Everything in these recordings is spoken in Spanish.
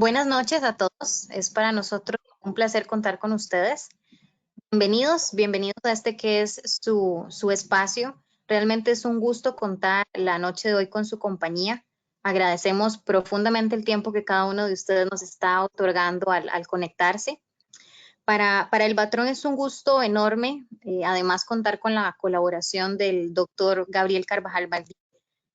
Buenas noches a todos. Es para nosotros un placer contar con ustedes. Bienvenidos a este que es su espacio. Realmente es un gusto contar la noche de hoy con su compañía. Agradecemos profundamente el tiempo que cada uno de ustedes nos está otorgando al conectarse. Para el Batrón es un gusto enorme, además contar con la colaboración del doctor Gabriel Carvajal Valdí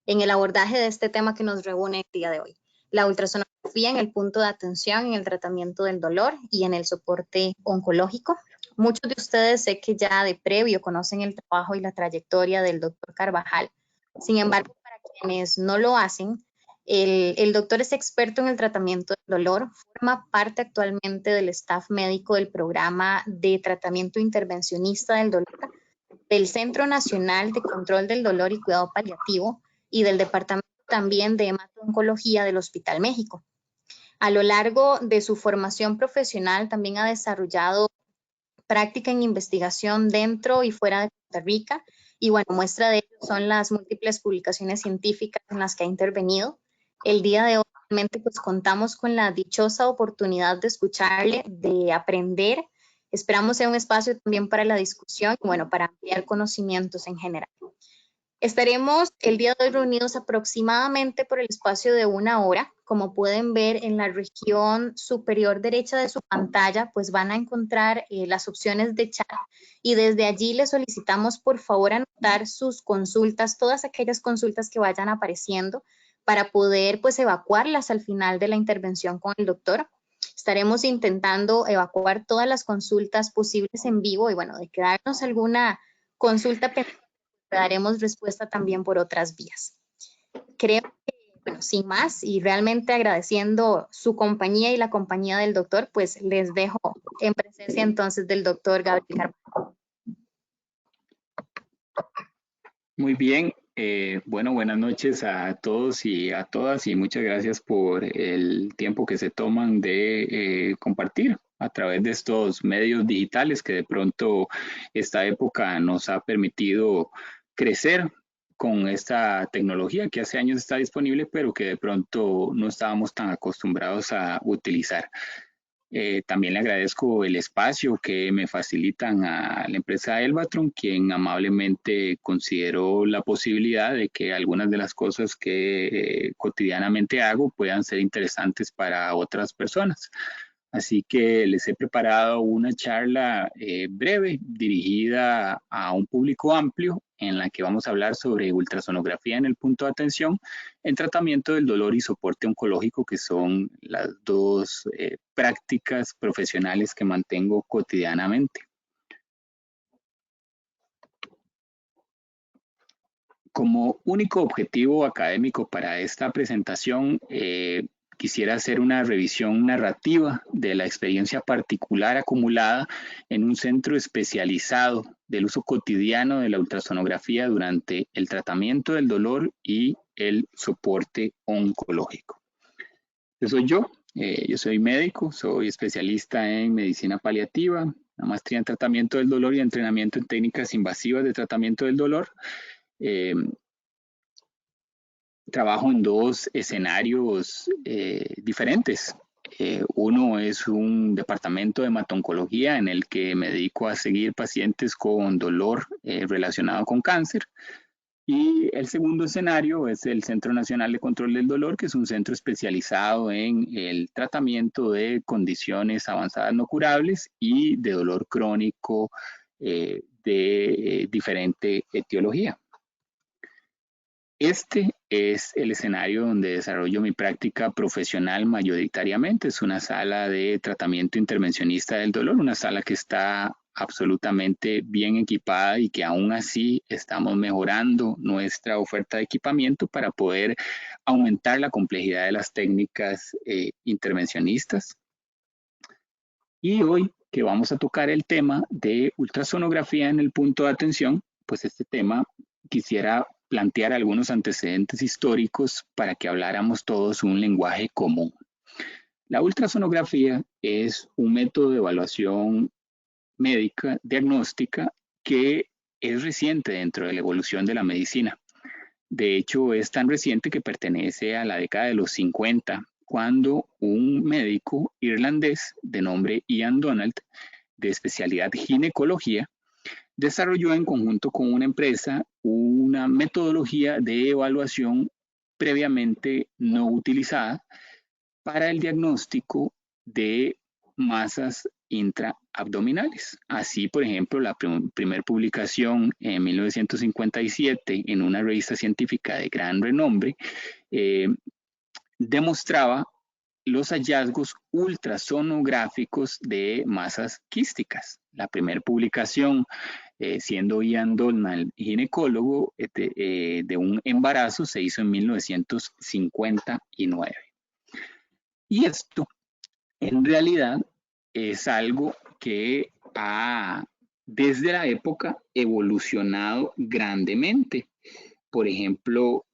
en el abordaje de este tema que nos reúne el día de hoy, la ultrasonografía en el punto de atención, en el tratamiento del dolor y en el soporte oncológico. Muchos de ustedes sé que ya de previo conocen el trabajo y la trayectoria del doctor Carvajal. Sin embargo, para quienes no lo hacen, el doctor es experto en el tratamiento del dolor, forma parte actualmente del staff médico del programa de tratamiento intervencionista del dolor del Centro Nacional de Control del Dolor y Cuidado Paliativo y del Departamento también de Hemato-Oncología del Hospital México. A lo largo de su formación profesional también ha desarrollado práctica en investigación dentro y fuera de Costa Rica y bueno, muestra de ello son las múltiples publicaciones científicas en las que ha intervenido. El día de hoy realmente pues contamos con la dichosa oportunidad de escucharle, de aprender. Esperamos sea un espacio también para la discusión y bueno, para ampliar conocimientos en general. Estaremos el día de hoy reunidos aproximadamente por el espacio de 1 hora. Como pueden ver en la región superior derecha de su pantalla, pues van a encontrar las opciones de chat y desde allí les solicitamos por favor anotar sus consultas, todas aquellas consultas que vayan apareciendo para poder pues evacuarlas al final de la intervención con el doctor. Estaremos intentando evacuar todas las consultas posibles en vivo y bueno, de quedarnos alguna consulta pendiente daremos respuesta también por otras vías. Creo que, bueno, sin más y realmente agradeciendo su compañía y la compañía del doctor, pues les dejo en presencia entonces del doctor Gabriel Carvajal. Muy bien, bueno, buenas noches a todos y a todas y muchas gracias por el tiempo que se toman de compartir a través de estos medios digitales que de pronto esta época nos ha permitido crecer con esta tecnología que hace años está disponible, pero que de pronto no estábamos tan acostumbrados a utilizar. También le agradezco el espacio que me facilitan a la empresa Elvatron, quien amablemente consideró la posibilidad de que algunas de las cosas que cotidianamente hago puedan ser interesantes para otras personas. Así que les he preparado una charla breve dirigida a un público amplio en la que vamos a hablar sobre ultrasonografía en el punto de atención en tratamiento del dolor y soporte oncológico, que son las dos prácticas profesionales que mantengo cotidianamente. Como único objetivo académico para esta presentación, quisiera hacer una revisión narrativa de la experiencia particular acumulada en un centro especializado del uso cotidiano de la ultrasonografía durante el tratamiento del dolor y el soporte oncológico. Eso soy yo soy médico, soy especialista en medicina paliativa, una maestría en tratamiento del dolor y entrenamiento en técnicas invasivas de tratamiento del dolor. Trabajo en dos escenarios diferentes. Uno es un departamento de hemato-oncología en el que me dedico a seguir pacientes con dolor relacionado con cáncer. Y el segundo escenario es el Centro Nacional de Control del Dolor, que es un centro especializado en el tratamiento de condiciones avanzadas no curables y de dolor crónico de diferente etiología. Este es el escenario donde desarrollo mi práctica profesional mayoritariamente. Es una sala de tratamiento intervencionista del dolor, una sala que está absolutamente bien equipada y que aún así estamos mejorando nuestra oferta de equipamiento para poder aumentar la complejidad de las técnicas intervencionistas. Y hoy que vamos a tocar el tema de ultrasonografía en el punto de atención, pues este tema quisiera plantear algunos antecedentes históricos para que habláramos todos un lenguaje común. La ultrasonografía es un método de evaluación médica, diagnóstica, que es reciente dentro de la evolución de la medicina. De hecho, es tan reciente que pertenece a la década de los 50 cuando un médico irlandés de nombre Ian Donald, de especialidad ginecología, desarrolló en conjunto con una empresa una metodología de evaluación previamente no utilizada para el diagnóstico de masas intraabdominales. Así, por ejemplo, la primera publicación en 1957 en una revista científica de gran renombre demostraba los hallazgos ultrasonográficos de masas quísticas. La primera publicación, siendo Ian Donald ginecólogo, de un embarazo se hizo en 1959. Y esto, en realidad, es algo que ha, desde la época, evolucionado grandemente. Por ejemplo,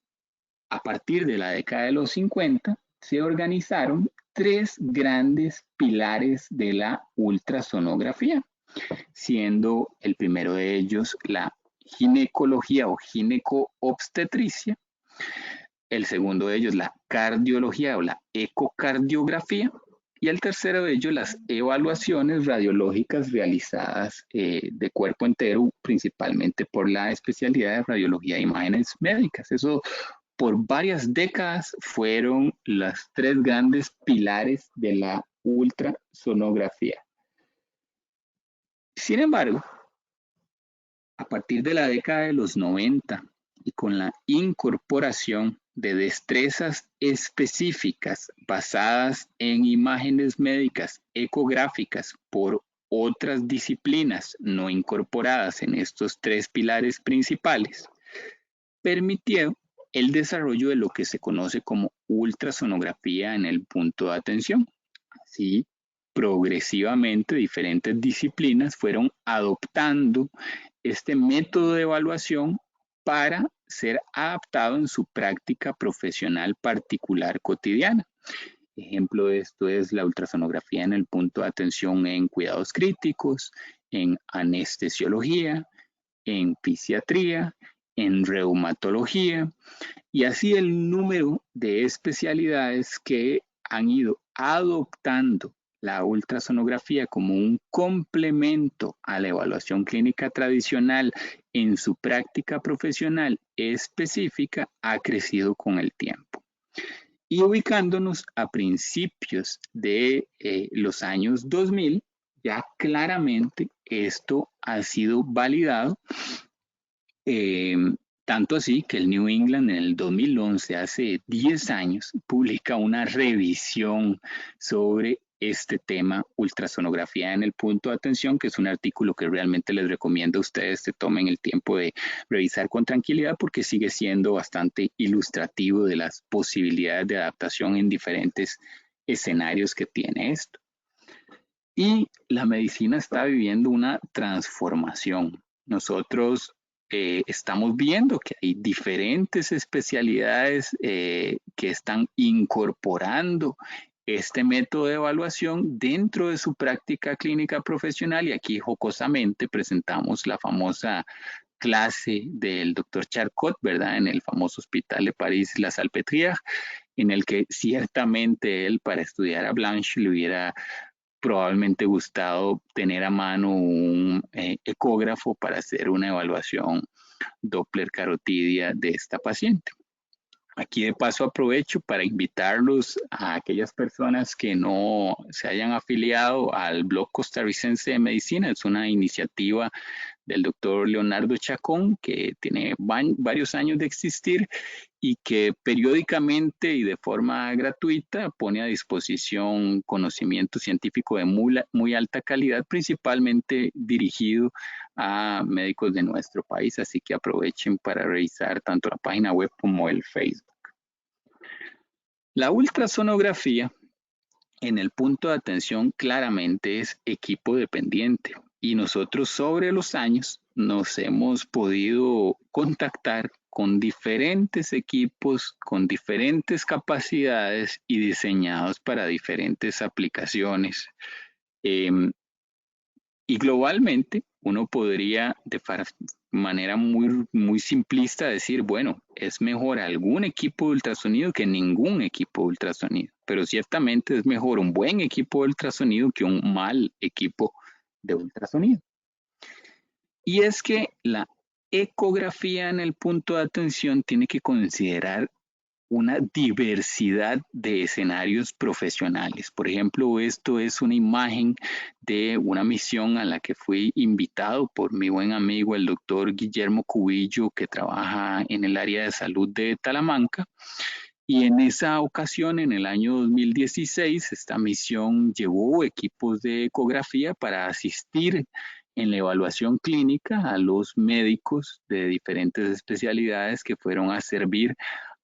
a partir de la década de los 50, se organizaron tres grandes pilares de la ultrasonografía, siendo el primero de ellos la ginecología o gineco-obstetricia, el segundo de ellos la cardiología o la ecocardiografía, y el tercero de ellos las evaluaciones radiológicas realizadas de cuerpo entero, principalmente por la especialidad de radiología de imágenes médicas. Eso por varias décadas fueron los tres grandes pilares de la ultrasonografía. Sin embargo, a partir de la década de los 90 y con la incorporación de destrezas específicas basadas en imágenes médicas ecográficas por otras disciplinas no incorporadas en estos tres pilares principales, permitió el desarrollo de lo que se conoce como ultrasonografía en el punto de atención. Así, progresivamente diferentes disciplinas fueron adoptando este método de evaluación para ser adaptado en su práctica profesional particular cotidiana. Ejemplo de esto es la ultrasonografía en el punto de atención en cuidados críticos, en anestesiología, en fisiatría, en reumatología, y así el número de especialidades que han ido adoptando la ultrasonografía como un complemento a la evaluación clínica tradicional en su práctica profesional específica ha crecido con el tiempo. Y ubicándonos a principios de los años 2000, ya claramente esto ha sido validado, tanto así que el New England en el 2011, hace 10 años, publica una revisión sobre este tema, ultrasonografía en el punto de atención, que es un artículo que realmente les recomiendo a ustedes se tomen el tiempo de revisar con tranquilidad porque sigue siendo bastante ilustrativo de las posibilidades de adaptación en diferentes escenarios que tiene esto. Y la medicina está viviendo una transformación. Nosotros estamos viendo que hay diferentes especialidades que están incorporando este método de evaluación dentro de su práctica clínica profesional, y aquí jocosamente presentamos la famosa clase del doctor Charcot, ¿verdad? En el famoso hospital de París, La Salpêtrière, en el que ciertamente él, para estudiar a Blanche, le hubiera probablemente gustado tener a mano un ecógrafo para hacer una evaluación Doppler carotidia de esta paciente. Aquí de paso aprovecho para invitarlos a aquellas personas que no se hayan afiliado al Blog Costarricense de Medicina. Es una iniciativa del doctor Leonardo Chacón, que tiene varios años de existir y que periódicamente y de forma gratuita pone a disposición conocimiento científico de muy alta calidad, principalmente dirigido a médicos de nuestro país. Así que aprovechen para revisar tanto la página web como el Facebook. La ultrasonografía en el punto de atención claramente es equipo dependiente, y nosotros sobre los años nos hemos podido contactar con diferentes equipos, con diferentes capacidades y diseñados para diferentes aplicaciones. Y globalmente uno podría, manera muy simplista decir, bueno, es mejor algún equipo de ultrasonido que ningún equipo de ultrasonido, pero ciertamente es mejor un buen equipo de ultrasonido que un mal equipo de ultrasonido. Y es que la ecografía en el punto de atención tiene que considerar una diversidad de escenarios profesionales. Por ejemplo, esto es una imagen de una misión a la que fui invitado por mi buen amigo, el doctor Guillermo Cubillo, que trabaja en el área de salud de Talamanca. Y en esa ocasión, en el año 2016, esta misión llevó equipos de ecografía para asistir en la evaluación clínica a los médicos de diferentes especialidades que fueron a servir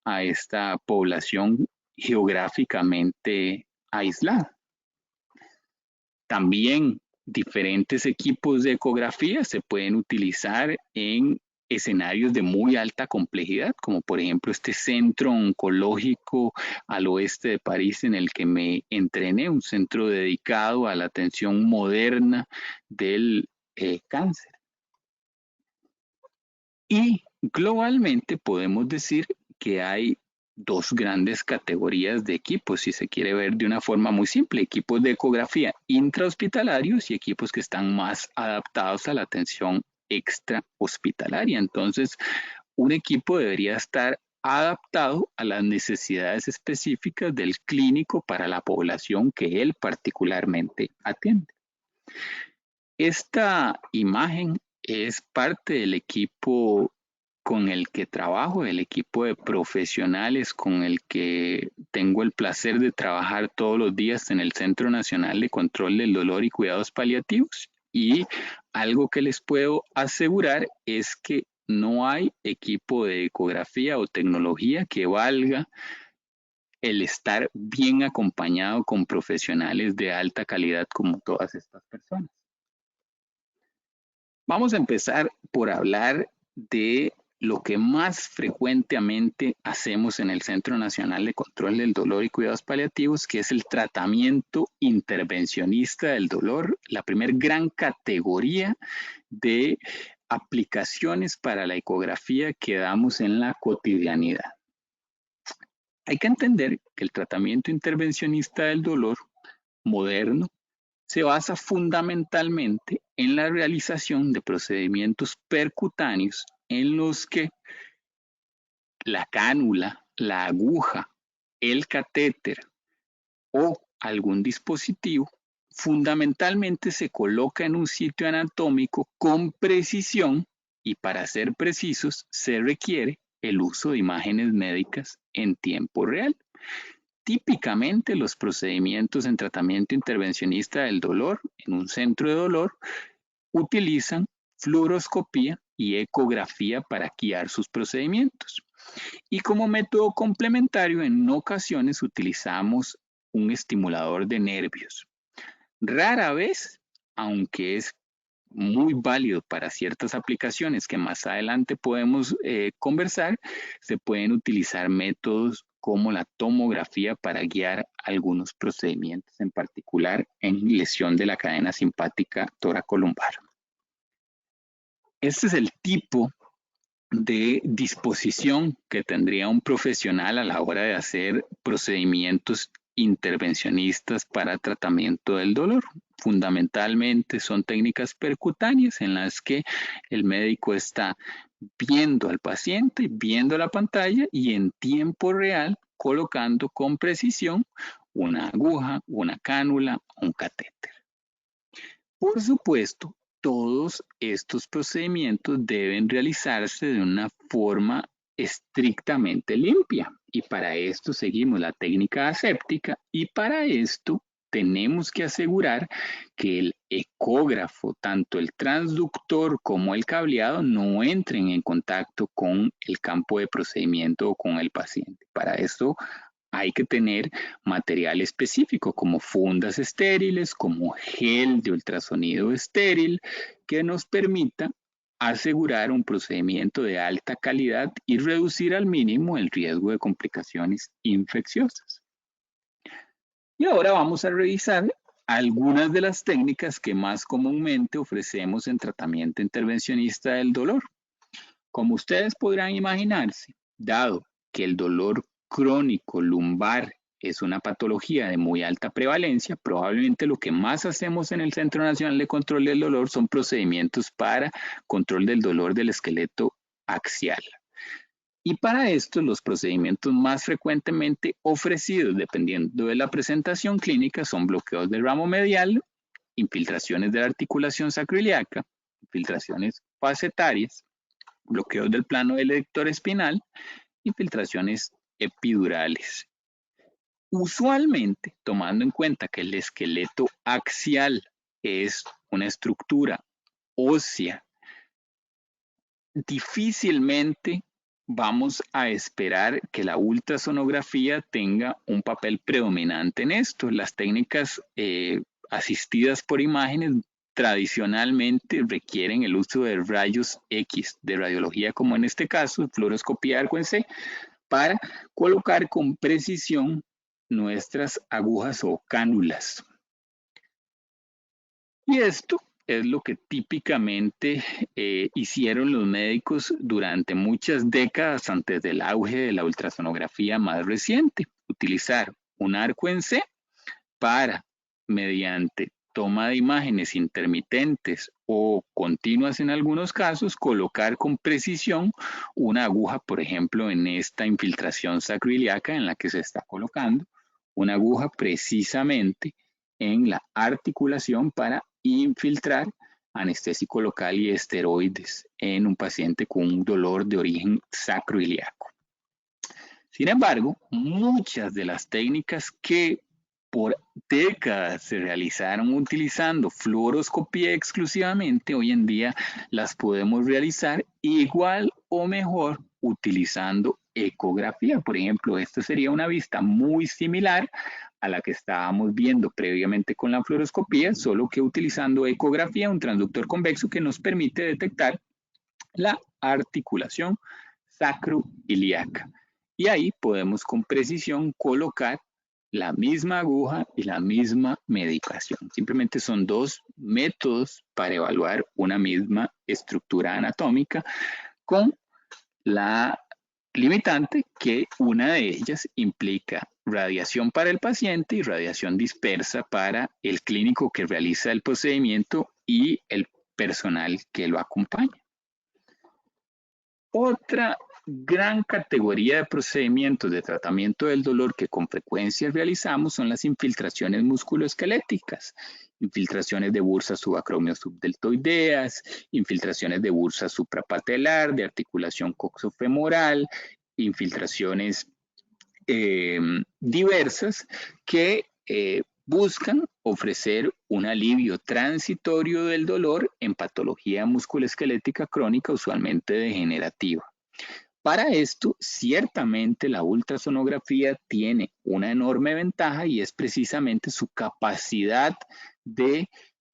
a esta población geográficamente aislada. También diferentes equipos de ecografía se pueden utilizar en escenarios de muy alta complejidad, como por ejemplo este centro oncológico al oeste de París en el que me entrené, un centro dedicado a la atención moderna del cáncer. Y globalmente podemos decir que hay dos grandes categorías de equipos, si se quiere ver de una forma muy simple, equipos de ecografía intrahospitalarios y equipos que están más adaptados a la atención extrahospitalaria. Entonces, un equipo debería estar adaptado a las necesidades específicas del clínico para la población que él particularmente atiende. Esta imagen es parte del equipo con el que trabajo, el equipo de profesionales con el que tengo el placer de trabajar todos los días en el Centro Nacional de Control del Dolor y Cuidados Paliativos. Y algo que les puedo asegurar es que no hay equipo de ecografía o tecnología que valga el estar bien acompañado con profesionales de alta calidad como todas estas personas. Vamos a empezar por hablar de lo que más frecuentemente hacemos en el Centro Nacional de Control del Dolor y Cuidados Paliativos, que es el tratamiento intervencionista del dolor, la primer gran categoría de aplicaciones para la ecografía que damos en la cotidianidad. Hay que entender que el tratamiento intervencionista del dolor moderno se basa fundamentalmente en la realización de procedimientos percutáneos en los que la cánula, la aguja, el catéter o algún dispositivo fundamentalmente se coloca en un sitio anatómico con precisión y para ser precisos se requiere el uso de imágenes médicas en tiempo real. Típicamente los procedimientos en tratamiento intervencionista del dolor en un centro de dolor utilizan fluoroscopía y ecografía para guiar sus procedimientos. Y como método complementario, en ocasiones utilizamos un estimulador de nervios. Rara vez, aunque es muy válido para ciertas aplicaciones que más adelante podemos conversar, se pueden utilizar métodos como la tomografía para guiar algunos procedimientos, en particular en lesión de la cadena simpática toracolumbar. Este es el tipo de disposición que tendría un profesional a la hora de hacer procedimientos intervencionistas para tratamiento del dolor. Fundamentalmente son técnicas percutáneas en las que el médico está viendo al paciente, viendo la pantalla y en tiempo real colocando con precisión una aguja, una cánula, un catéter. Por supuesto, todos estos procedimientos deben realizarse de una forma estrictamente limpia y para esto seguimos la técnica aséptica y para esto tenemos que asegurar que el ecógrafo, tanto el transductor como el cableado, no entren en contacto con el campo de procedimiento o con el paciente. Para esto hay que tener material específico como fundas estériles, como gel de ultrasonido estéril, que nos permita asegurar un procedimiento de alta calidad y reducir al mínimo el riesgo de complicaciones infecciosas. Y ahora vamos a revisar algunas de las técnicas que más comúnmente ofrecemos en tratamiento intervencionista del dolor. Como ustedes podrán imaginarse, dado que el dolor crónico lumbar es una patología de muy alta prevalencia, probablemente lo que más hacemos en el Centro Nacional de Control del Dolor son procedimientos para control del dolor del esqueleto axial. Y para esto, los procedimientos más frecuentemente ofrecidos, dependiendo de la presentación clínica, son bloqueos del ramo medial, infiltraciones de la articulación sacroiliaca, infiltraciones facetarias, bloqueos del plano del erector espinal, infiltraciones epidurales. Usualmente, tomando en cuenta que el esqueleto axial es una estructura ósea, difícilmente vamos a esperar que la ultrasonografía tenga un papel predominante en esto. Las técnicas asistidas por imágenes tradicionalmente requieren el uso de rayos X de radiología, como en este caso, fluoroscopía de arco en C, para colocar con precisión nuestras agujas o cánulas. Y esto es lo que típicamente hicieron los médicos durante muchas décadas antes del auge de la ultrasonografía más reciente. Utilizar un arco en C para, mediante toma de imágenes intermitentes o continuas en algunos casos, colocar con precisión una aguja, por ejemplo, en esta infiltración sacroiliaca en la que se está colocando, una aguja precisamente en la articulación para infiltrar anestésico local y esteroides en un paciente con un dolor de origen sacroiliaco. Sin embargo, muchas de las técnicas que por décadas se realizaron utilizando fluoroscopía exclusivamente, hoy en día las podemos realizar igual o mejor utilizando ecografía. Por ejemplo, esta sería una vista muy similar a la que estábamos viendo previamente con la fluoroscopía, solo que utilizando ecografía, un transductor convexo que nos permite detectar la articulación sacroiliaca. Y ahí podemos con precisión colocar la misma aguja y la misma medicación. Simplemente son dos métodos para evaluar una misma estructura anatómica, con la limitante que una de ellas implica radiación para el paciente y radiación dispersa para el clínico que realiza el procedimiento y el personal que lo acompaña. Otra gran categoría de procedimientos de tratamiento del dolor que con frecuencia realizamos son las infiltraciones musculoesqueléticas, infiltraciones de bursa subacromio subdeltoideas, infiltraciones de bursa suprapatelar, de articulación coxofemoral, infiltraciones diversas que buscan ofrecer un alivio transitorio del dolor en patología musculoesquelética crónica, usualmente degenerativa. Para esto, ciertamente la ultrasonografía tiene una enorme ventaja y es precisamente su capacidad de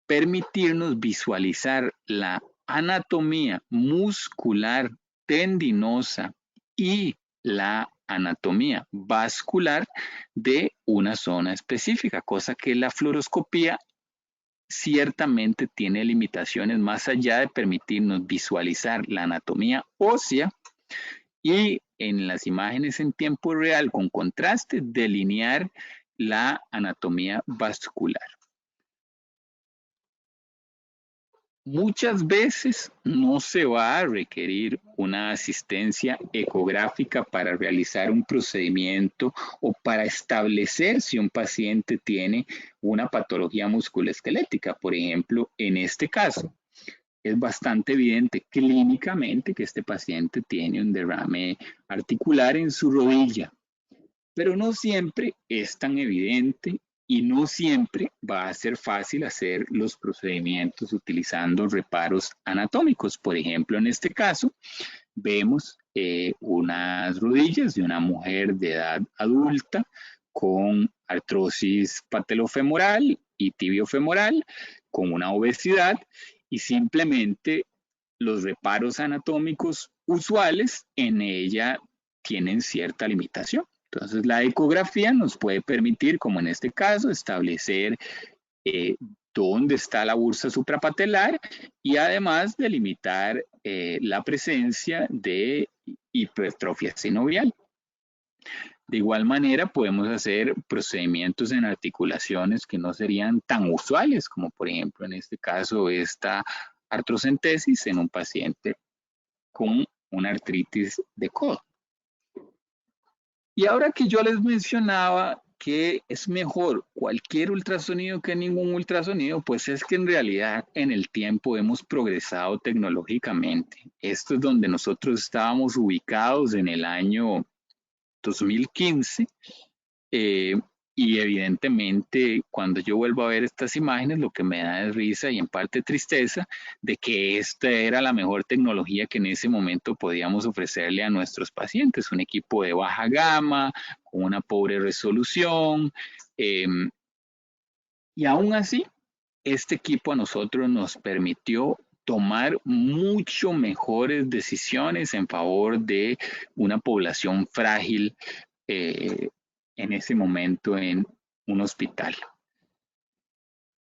permitirnos visualizar la anatomía muscular tendinosa y la anatomía vascular de una zona específica, cosa que la fluoroscopía ciertamente tiene limitaciones más allá de permitirnos visualizar la anatomía ósea y en las imágenes en tiempo real con contraste delinear la anatomía vascular. Muchas veces no se va a requerir una asistencia ecográfica para realizar un procedimiento o para establecer si un paciente tiene una patología musculoesquelética. Por ejemplo, en este caso, es bastante evidente clínicamente que este paciente tiene un derrame articular en su rodilla, pero no siempre es tan evidente y no siempre va a ser fácil hacer los procedimientos utilizando reparos anatómicos. Por ejemplo, en este caso, vemos unas rodillas de una mujer de edad adulta con artrosis patelofemoral y tibiofemoral, con una obesidad y simplemente los reparos anatómicos usuales en ella tienen cierta limitación. Entonces, la ecografía nos puede permitir, como en este caso, establecer dónde está la bursa suprapatelar y además delimitar la presencia de hipertrofia sinovial. De igual manera, podemos hacer procedimientos en articulaciones que no serían tan usuales, como por ejemplo en este caso esta artrocentesis en un paciente con una artritis de codo. Y ahora que yo les mencionaba que es mejor cualquier ultrasonido que ningún ultrasonido, pues es que en realidad en el tiempo hemos progresado tecnológicamente. Esto es donde nosotros estábamos ubicados en el año 2015. Y evidentemente cuando yo vuelvo a ver estas imágenes lo que me da es risa y en parte tristeza de que esta era la mejor tecnología que en ese momento podíamos ofrecerle a nuestros pacientes, un equipo de baja gama, con una pobre resolución, y aún así este equipo a nosotros nos permitió tomar mucho mejores decisiones en favor de una población frágil en ese momento en un hospital.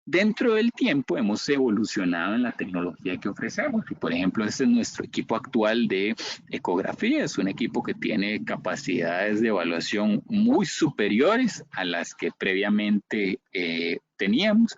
Dentro del tiempo hemos evolucionado en la tecnología que ofrecemos. Por ejemplo, este es nuestro equipo actual de ecografía. Es un equipo que tiene capacidades de evaluación muy superiores a las que previamente teníamos.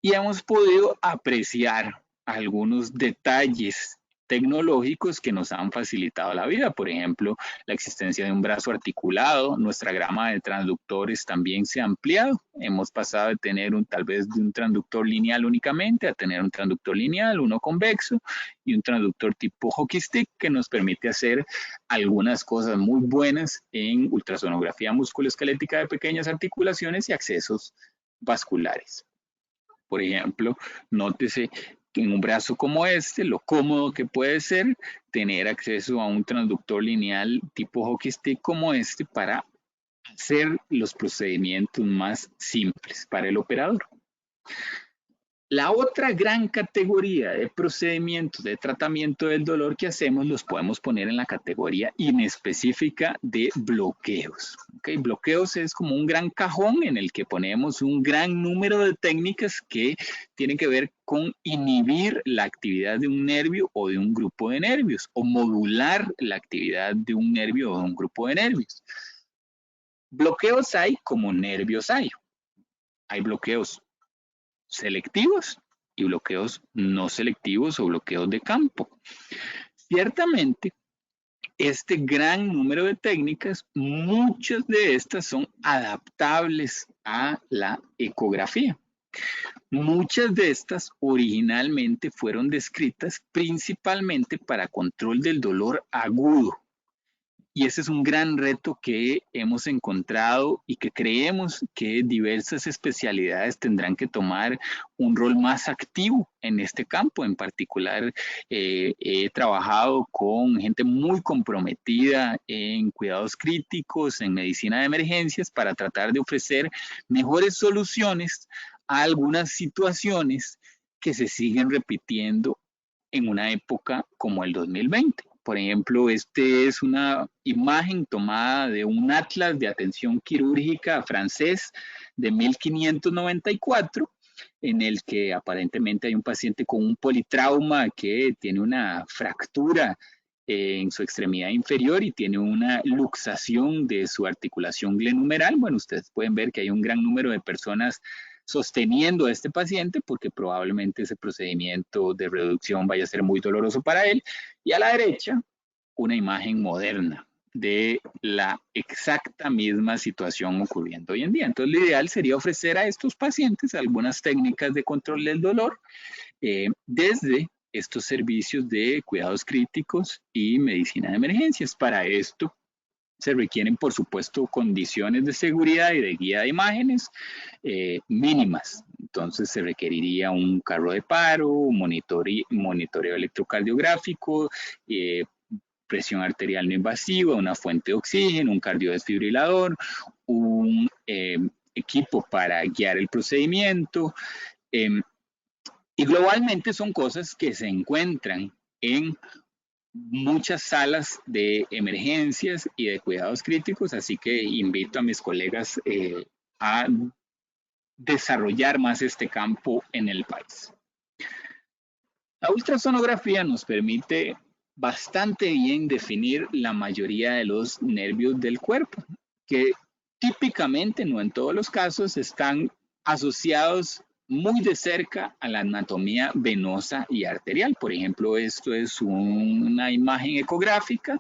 Y hemos podido apreciar algunos detalles tecnológicos que nos han facilitado la vida. Por ejemplo, la existencia de un brazo articulado, nuestra gama de transductores también se ha ampliado. Hemos pasado de tener tal vez de un transductor lineal únicamente a tener un transductor lineal, uno convexo y un transductor tipo hockey stick que nos permite hacer algunas cosas muy buenas en ultrasonografía musculoesquelética de pequeñas articulaciones y accesos vasculares. Por ejemplo, nótese que en un brazo como este, lo cómodo que puede ser tener acceso a un transductor lineal tipo hockey stick como este para hacer los procedimientos más simples para el operador. La otra gran categoría de procedimientos de tratamiento del dolor que hacemos los podemos poner en la categoría inespecífica de bloqueos. ¿Okay? Bloqueos es como un gran cajón en el que ponemos un gran número de técnicas que tienen que ver con inhibir la actividad de un nervio o de un grupo de nervios o modular la actividad de un nervio o de un grupo de nervios. Bloqueos hay como nervios hay. Hay bloqueos selectivos y bloqueos no selectivos o bloqueos de campo. Ciertamente, este gran número de técnicas, muchas de estas son adaptables a la ecografía. Muchas de estas originalmente fueron descritas principalmente para control del dolor agudo. Y ese es un gran reto que hemos encontrado y que creemos que diversas especialidades tendrán que tomar un rol más activo en este campo. En particular, he trabajado con gente muy comprometida en cuidados críticos, en medicina de emergencias, para tratar de ofrecer mejores soluciones a algunas situaciones que se siguen repitiendo en una época como el 2020. Por ejemplo, este es una imagen tomada de un atlas de atención quirúrgica francés de 1594, en el que aparentemente hay un paciente con un politrauma que tiene una fractura en su extremidad inferior y tiene una luxación de su articulación glenumeral. Bueno, ustedes pueden ver que hay un gran número de personas sosteniendo a este paciente porque probablemente ese procedimiento de reducción vaya a ser muy doloroso para él. Y a la derecha, una imagen moderna de la exacta misma situación ocurriendo hoy en día. Entonces, lo ideal sería ofrecer a estos pacientes algunas técnicas de control del dolor desde estos servicios de cuidados críticos y medicina de emergencias. Para esto, se requieren, por supuesto, condiciones de seguridad y de guía de imágenes mínimas. Entonces, se requeriría un carro de paro, un monitoreo electrocardiográfico, presión arterial no invasiva, una fuente de oxígeno, un cardiodesfibrilador, un equipo para guiar el procedimiento. Y globalmente son cosas que se encuentran en muchas salas de emergencias y de cuidados críticos, así que invito a mis colegas a desarrollar más este campo en el país. La ultrasonografía nos permite bastante bien definir la mayoría de los nervios del cuerpo, que típicamente, no en todos los casos, están asociados muy de cerca a la anatomía venosa y arterial. Por ejemplo, esto es una imagen ecográfica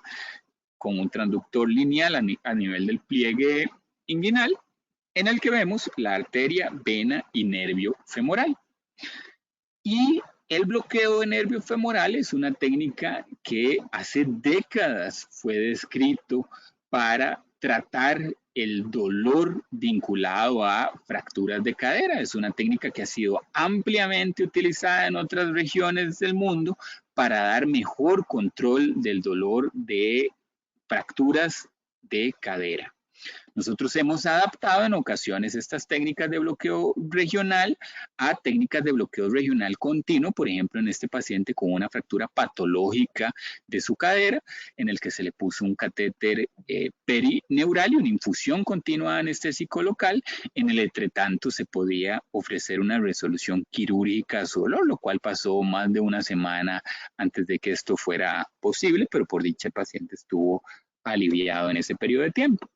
con un transductor lineal a nivel del pliegue inguinal, en el que vemos la arteria, vena y nervio femoral. Y el bloqueo de nervio femoral es una técnica que hace décadas fue descrito para tratar el dolor vinculado a fracturas de cadera. Es una técnica que ha sido ampliamente utilizada en otras regiones del mundo para dar mejor control del dolor de fracturas de cadera. Nosotros hemos adaptado en ocasiones estas técnicas de bloqueo regional a técnicas de bloqueo regional continuo, por ejemplo, en este paciente con una fractura patológica de su cadera, en el que se le puso un catéter perineural y una infusión continua anestésico local. En el entretanto se podía ofrecer una resolución quirúrgica a su dolor, lo cual pasó más de una semana antes de que esto fuera posible, pero por dicha el paciente estuvo aliviado en ese periodo de tiempo.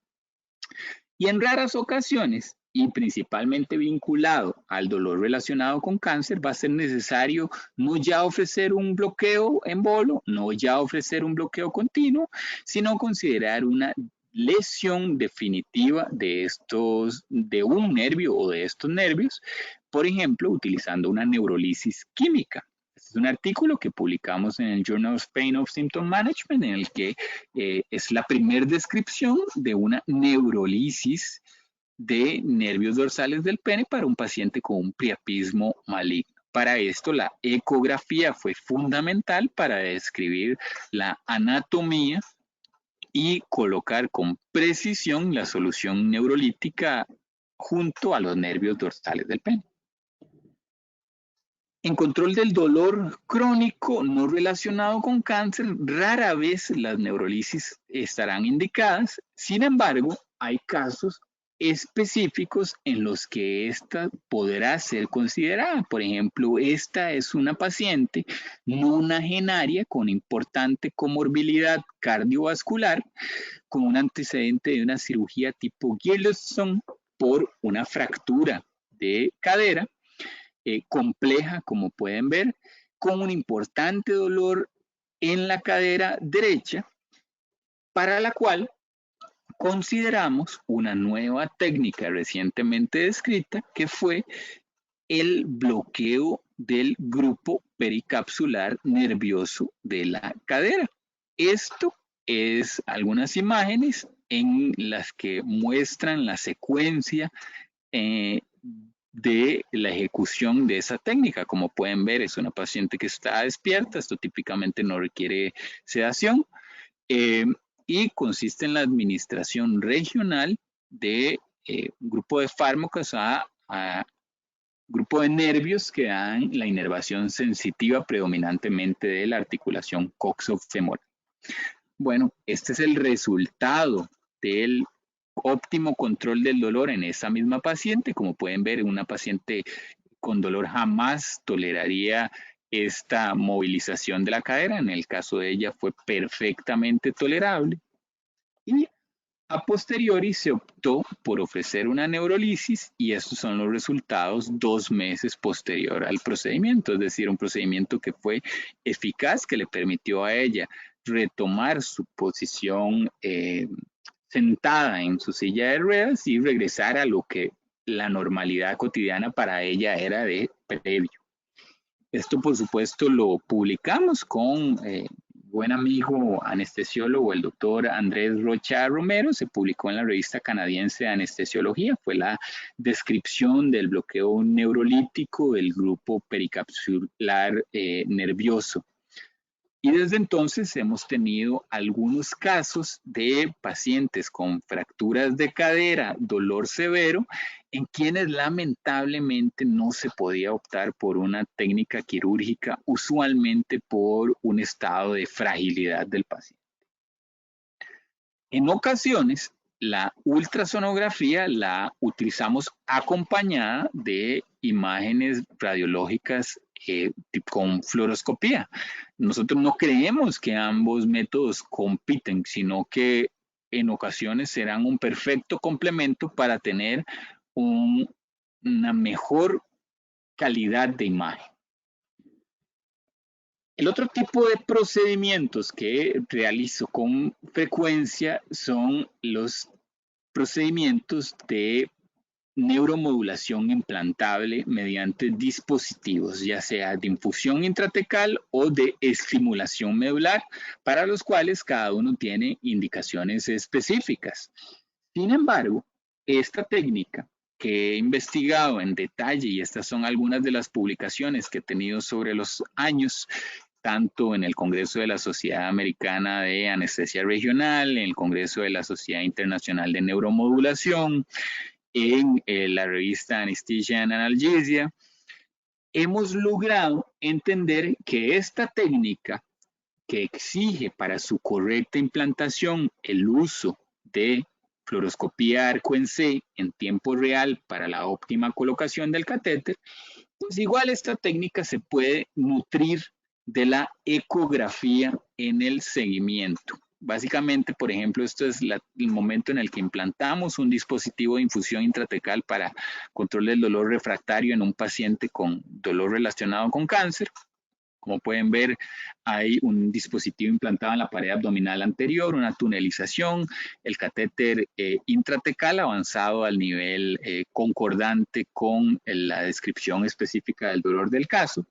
Y en raras ocasiones, y principalmente vinculado al dolor relacionado con cáncer, va a ser necesario no ya ofrecer un bloqueo en bolo, no ya ofrecer un bloqueo continuo, sino considerar una lesión definitiva de un nervio o de estos nervios, por ejemplo, utilizando una neurolisis química. Este es un artículo que publicamos en el Journal of Pain of Symptom Management, en el que es la primera descripción de una neurolisis de nervios dorsales del pene para un paciente con un priapismo maligno. Para esto, la ecografía fue fundamental para describir la anatomía y colocar con precisión la solución neurolítica junto a los nervios dorsales del pene. En control del dolor crónico no relacionado con cáncer, rara vez las neurolisis estarán indicadas. Sin embargo, hay casos específicos en los que esta podrá ser considerada. Por ejemplo, esta es una paciente nonagenaria con importante comorbilidad cardiovascular, con un antecedente de una cirugía tipo Gillespie por una fractura de cadera, compleja, como pueden ver, con un importante dolor en la cadera derecha, para la cual consideramos una nueva técnica recientemente descrita, que fue el bloqueo del grupo pericapsular nervioso de la cadera. Esto es algunas imágenes en las que muestran la secuencia de la ejecución de esa técnica. Como pueden ver, es una paciente que está despierta. Esto típicamente no requiere sedación y consiste en la administración regional de grupo de fármacos a grupo de nervios que dan la inervación sensitiva predominantemente de la articulación coxofemoral. Bueno, este es el resultado del óptimo control del dolor en esa misma paciente. Como pueden ver, una paciente con dolor jamás toleraría esta movilización de la cadera. En el caso de ella fue perfectamente tolerable. Y a posteriori se optó por ofrecer una neurolisis, y estos son los resultados 2 meses posterior al procedimiento. Es decir, un procedimiento que fue eficaz, que le permitió a ella retomar su posición sentada en su silla de ruedas y regresar a lo que la normalidad cotidiana para ella era de previo. Esto, por supuesto, lo publicamos con buen amigo anestesiólogo, el doctor Andrés Rocha Romero. Se publicó en la revista canadiense de anestesiología. Fue la descripción del bloqueo neurolítico del grupo pericapsular nervioso. Y desde entonces hemos tenido algunos casos de pacientes con fracturas de cadera, dolor severo, en quienes lamentablemente no se podía optar por una técnica quirúrgica, usualmente por un estado de fragilidad del paciente. En ocasiones, la ultrasonografía la utilizamos acompañada de imágenes radiológicas con fluoroscopía. Nosotros no creemos que ambos métodos compiten, sino que en ocasiones serán un perfecto complemento para tener una mejor calidad de imagen. El otro tipo de procedimientos que realizo con frecuencia son los procedimientos de neuromodulación implantable mediante dispositivos, ya sea de infusión intratecal o de estimulación medular, para los cuales cada uno tiene indicaciones específicas. Sin embargo, esta técnica que he investigado en detalle, y estas son algunas de las publicaciones que he tenido sobre los años, tanto en el Congreso de la Sociedad Americana de Anestesia Regional, en el Congreso de la Sociedad Internacional de Neuromodulación, en la revista Anesthesia and Analgesia, hemos logrado entender que esta técnica, que exige para su correcta implantación el uso de fluoroscopía arco en C en tiempo real para la óptima colocación del catéter, pues igual esta técnica se puede nutrir de la ecografía en el seguimiento. Básicamente, por ejemplo, esto es el momento en el que implantamos un dispositivo de infusión intratecal para control del dolor refractario en un paciente con dolor relacionado con cáncer. Como pueden ver, hay un dispositivo implantado en la pared abdominal anterior, una tunelización, el catéter intratecal avanzado al nivel concordante con la descripción específica del dolor del caso.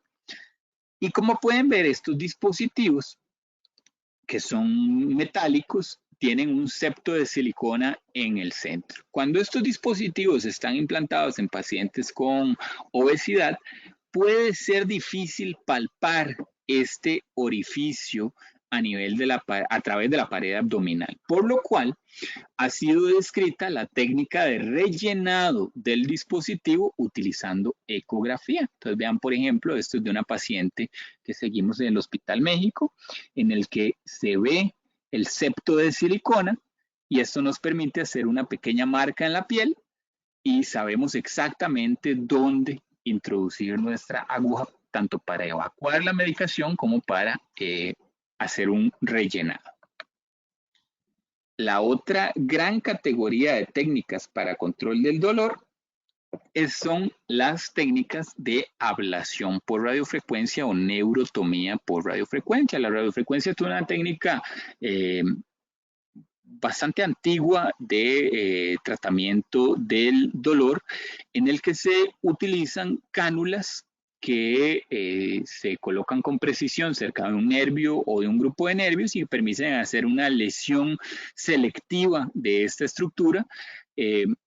Y como pueden ver, estos dispositivos, que son metálicos, tienen un septo de silicona en el centro. Cuando estos dispositivos están implantados en pacientes con obesidad, puede ser difícil palpar este orificio a través de la pared abdominal, por lo cual ha sido descrita la técnica de rellenado del dispositivo utilizando ecografía. Entonces vean, por ejemplo, esto es de una paciente que seguimos en el Hospital México, en el que se ve el septo de silicona, y esto nos permite hacer una pequeña marca en la piel y sabemos exactamente dónde introducir nuestra aguja, tanto para evacuar la medicación como para hacer un rellenado. La otra gran categoría de técnicas para control del dolor son las técnicas de ablación por radiofrecuencia o neurotomía por radiofrecuencia. La radiofrecuencia es una técnica bastante antigua de tratamiento del dolor, en el que se utilizan cánulas que se colocan con precisión cerca de un nervio o de un grupo de nervios y permiten hacer una lesión selectiva de esta estructura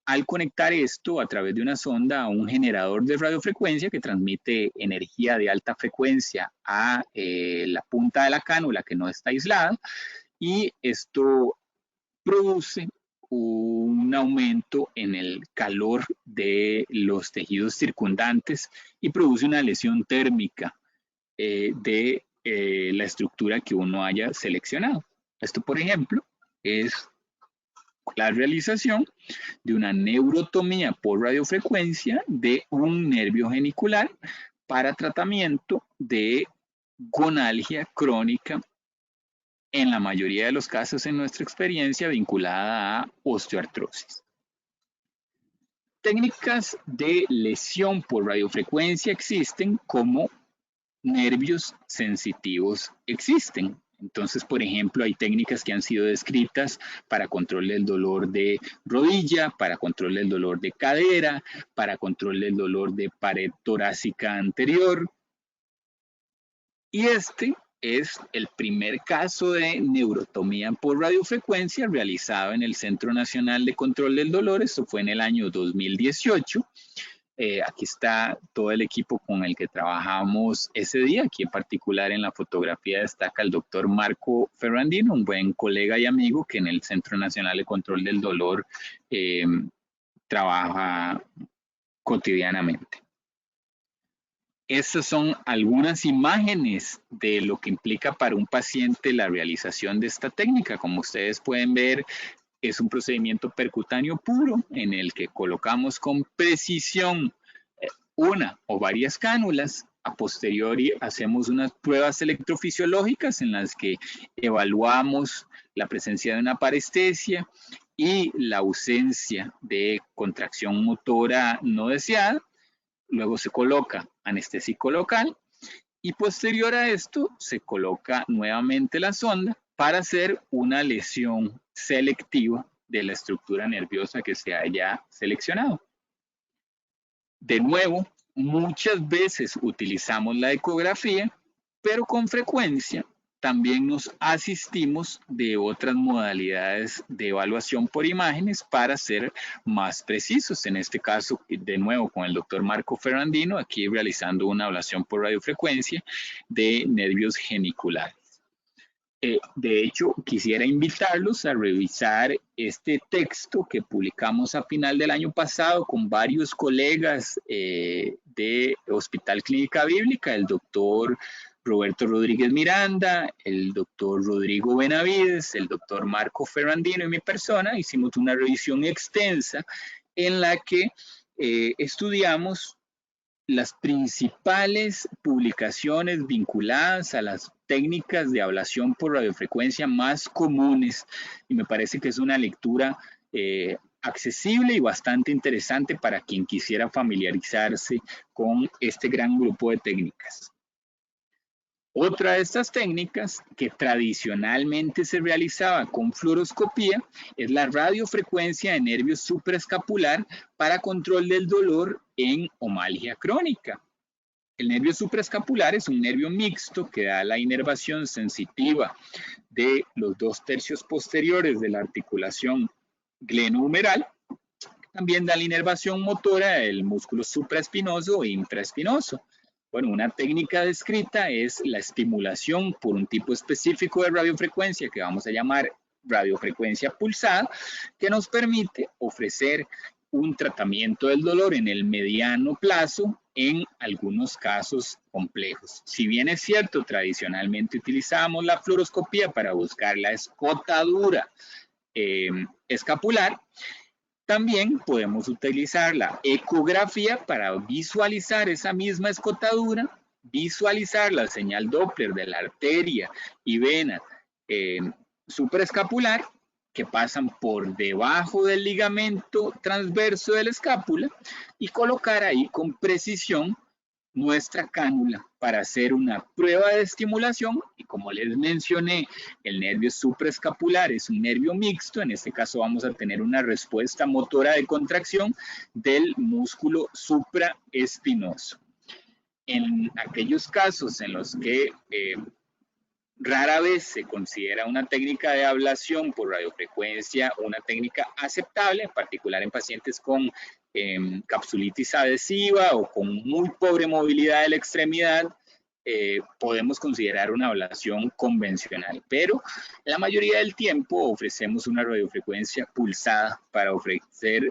al conectar esto a través de una sonda a un generador de radiofrecuencia que transmite energía de alta frecuencia a la punta de la cánula que no está aislada, y esto produce un aumento en el calor de los tejidos circundantes y produce una lesión térmica de la estructura que uno haya seleccionado. Esto, por ejemplo, es la realización de una neurotomía por radiofrecuencia de un nervio genicular para tratamiento de gonalgia crónica, en la mayoría de los casos en nuestra experiencia vinculada a osteoartrosis. Técnicas de lesión por radiofrecuencia existen, como nervios sensitivos existen. Entonces, por ejemplo, hay técnicas que han sido descritas para control del dolor de rodilla, para control del dolor de cadera, para control del dolor de pared torácica anterior. Y este es el primer caso de neurotomía por radiofrecuencia realizado en el Centro Nacional de Control del Dolor. Esto fue en el año 2018. Aquí está todo el equipo con el que trabajamos ese día. Aquí en particular en la fotografía destaca el doctor Marco Ferrandino, un buen colega y amigo que en el Centro Nacional de Control del Dolor trabaja cotidianamente. Estas son algunas imágenes de lo que implica para un paciente la realización de esta técnica. Como ustedes pueden ver, es un procedimiento percutáneo puro en el que colocamos con precisión una o varias cánulas A posteriori hacemos unas pruebas electrofisiológicas en las que evaluamos la presencia de una parestesia y la ausencia de contracción motora no deseada. Luego se coloca anestésico local y posterior a esto se coloca nuevamente la sonda para hacer una lesión selectiva de la estructura nerviosa que se haya seleccionado. De nuevo, muchas veces utilizamos la ecografía, pero con frecuencia también nos asistimos de otras modalidades de evaluación por imágenes para ser más precisos. En este caso, de nuevo, con el doctor Marco Ferrandino, aquí realizando una ablación por radiofrecuencia de nervios geniculares. De hecho, quisiera invitarlos a revisar este texto que publicamos a final del año pasado con varios colegas de Hospital Clínica Bíblica, el doctor Roberto Rodríguez Miranda, el doctor Rodrigo Benavides, el doctor Marco Ferrandino y mi persona. Hicimos una revisión extensa en la que estudiamos las principales publicaciones vinculadas a las técnicas de ablación por radiofrecuencia más comunes, y me parece que es una lectura accesible y bastante interesante para quien quisiera familiarizarse con este gran grupo de técnicas. Otra de estas técnicas que tradicionalmente se realizaba con fluoroscopía es la radiofrecuencia de nervio supraescapular para control del dolor en omalgia crónica. El nervio supraescapular es un nervio mixto que da la inervación sensitiva de los 2 tercios posteriores de la articulación glenohumeral. También da la inervación motora del músculo supraespinoso e infraespinoso. Bueno, una técnica descrita es la estimulación por un tipo específico de radiofrecuencia que vamos a llamar radiofrecuencia pulsada, que nos permite ofrecer un tratamiento del dolor en el mediano plazo en algunos casos complejos. Si bien es cierto, tradicionalmente utilizábamos la fluoroscopía para buscar la escotadura escapular, también podemos utilizar la ecografía para visualizar esa misma escotadura, visualizar la señal Doppler de la arteria y vena supraescapular que pasan por debajo del ligamento transverso de la escápula y colocar ahí con precisión nuestra cánula para hacer una prueba de estimulación. Y como les mencioné, el nervio supraescapular es un nervio mixto. En este caso vamos a tener una respuesta motora de contracción del músculo supraespinoso. En aquellos casos en los que rara vez se considera una técnica de ablación por radiofrecuencia una técnica aceptable, en particular en pacientes con capsulitis adhesiva o con muy pobre movilidad de la extremidad, podemos considerar una ablación convencional, pero la mayoría del tiempo ofrecemos una radiofrecuencia pulsada para ofrecer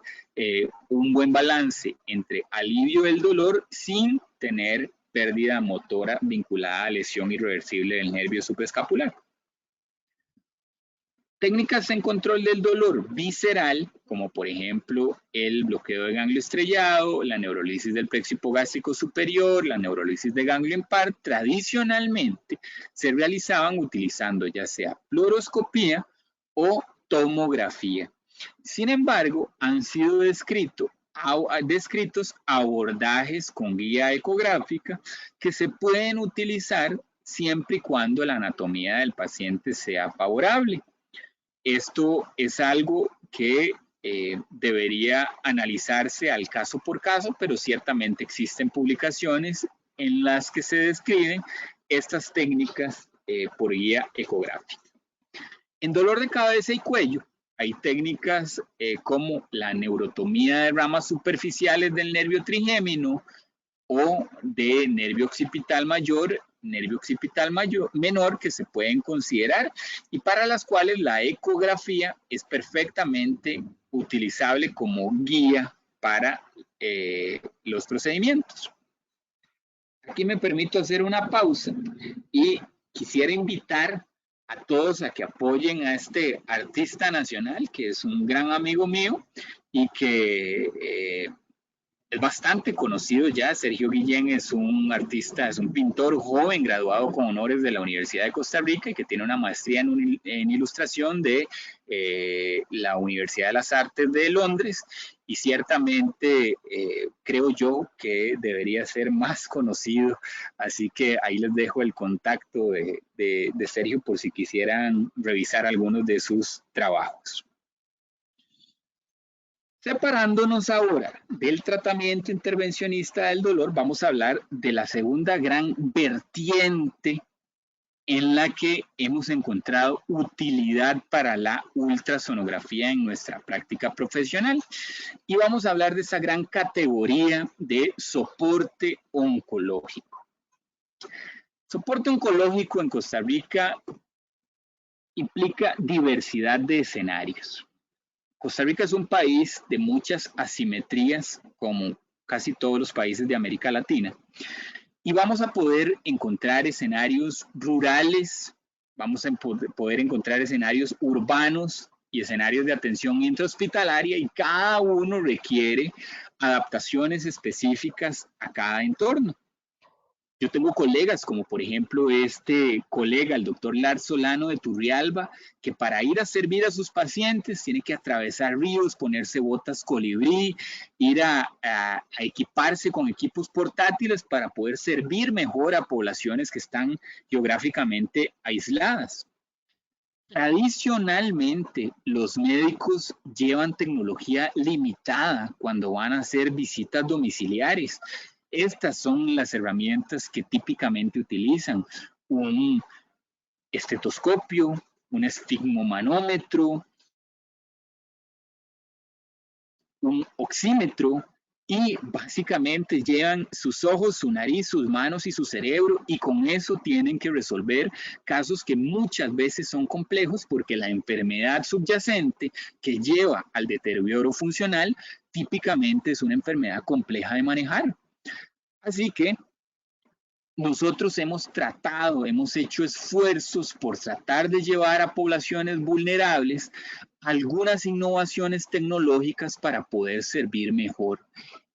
un buen balance entre alivio del dolor sin tener pérdida motora vinculada a lesión irreversible del nervio supraescapular. Técnicas en control del dolor visceral, como por ejemplo el bloqueo de ganglio estrellado, la neurolisis del plexo hipogástrico superior, la neurolisis de ganglio en par, tradicionalmente se realizaban utilizando ya sea fluoroscopía o tomografía. Sin embargo, han sido descritos abordajes con guía ecográfica que se pueden utilizar siempre y cuando la anatomía del paciente sea favorable. Esto es algo que debería analizarse al caso por caso, pero ciertamente existen publicaciones en las que se describen estas técnicas por guía ecográfica. En dolor de cabeza y cuello, hay técnicas como la neurotomía de ramas superficiales del nervio trigémino o de nervio occipital mayor, nervio occipital menor, que se pueden considerar y para las cuales la ecografía es perfectamente utilizable como guía para los procedimientos. Aquí me permito hacer una pausa y quisiera invitar a todos a que apoyen a este artista nacional que es un gran amigo mío y que es bastante conocido ya. Sergio Guillén es un artista, es un pintor joven graduado con honores de la Universidad de Costa Rica y que tiene una maestría en ilustración de la Universidad de las Artes de Londres, y ciertamente creo yo que debería ser más conocido. Así que ahí les dejo el contacto de Sergio por si quisieran revisar algunos de sus trabajos. Separándonos ahora del tratamiento intervencionista del dolor, vamos a hablar de la segunda gran vertiente en la que hemos encontrado utilidad para la ultrasonografía en nuestra práctica profesional. Y vamos a hablar de esa gran categoría de soporte oncológico. Soporte oncológico en Costa Rica implica diversidad de escenarios. Costa Rica es un país de muchas asimetrías, como casi todos los países de América Latina, y vamos a poder encontrar escenarios rurales, vamos a poder encontrar escenarios urbanos y escenarios de atención intrahospitalaria, y cada uno requiere adaptaciones específicas a cada entorno. Yo tengo colegas, como por ejemplo este colega, el doctor Lars Solano de Turrialba, que para ir a servir a sus pacientes tiene que atravesar ríos, ponerse botas colibrí, ir a equiparse con equipos portátiles para poder servir mejor a poblaciones que están geográficamente aisladas. Tradicionalmente, los médicos llevan tecnología limitada cuando van a hacer visitas domiciliares. Estas son las herramientas que típicamente utilizan: un estetoscopio, un esfigmomanómetro, un oxímetro, y básicamente llevan sus ojos, su nariz, sus manos y su cerebro, y con eso tienen que resolver casos que muchas veces son complejos, porque la enfermedad subyacente que lleva al deterioro funcional típicamente es una enfermedad compleja de manejar. Así que nosotros hemos hecho esfuerzos por tratar de llevar a poblaciones vulnerables algunas innovaciones tecnológicas para poder servir mejor.